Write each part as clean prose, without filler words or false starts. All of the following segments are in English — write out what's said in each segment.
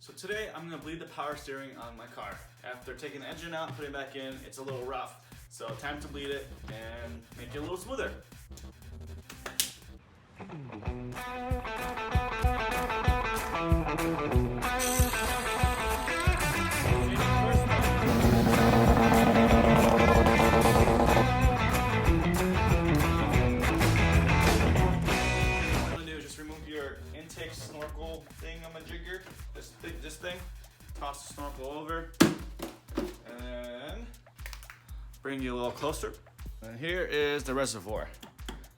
So today I'm going to bleed the power steering on my car. After taking the engine out and putting it back in, it's a little rough. So time to bleed it and make it a little smoother. Intake snorkel thingamajigger, this thing, toss the snorkel over, and then bring you a little closer. And here is the reservoir.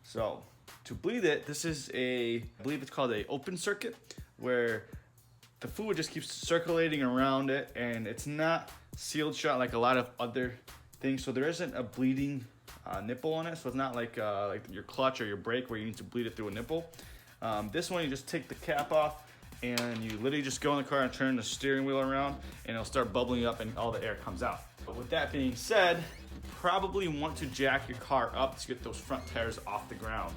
So to bleed it, this is I believe it's called a open circuit, where the fluid just keeps circulating around it, and it's not sealed shut like a lot of other things. So there isn't a bleeding nipple on it. So it's not like your clutch or your brake where you need to bleed it through a nipple. This one, you just take the cap off and you literally just go in the car and turn the steering wheel around and it'll start bubbling up and all the air comes out. But with that being said, you probably want to jack your car up to get those front tires off the ground.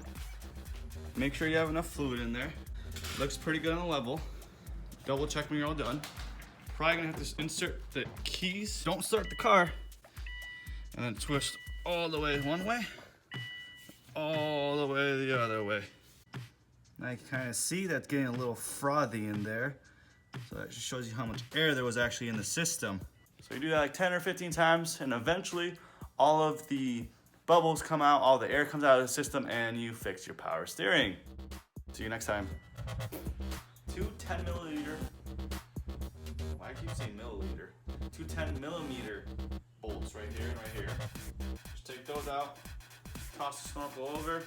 Make sure you have enough fluid in there. Looks pretty good on the level. Double check when you're all done. Probably gonna have to insert the keys. Don't start the car and then twist all the way one way, all the way the other way. Now you can kind of see that's getting a little frothy in there. So that just shows you how much air there was actually in the system. So you do that like 10 or 15 times and eventually all of the bubbles come out, all the air comes out of the system, and you fix your power steering. See you next time. 2 10 milliliter, why I keep saying milliliter? 2 10 millimeter bolts right here and right here. Just take those out, toss the snorkel over,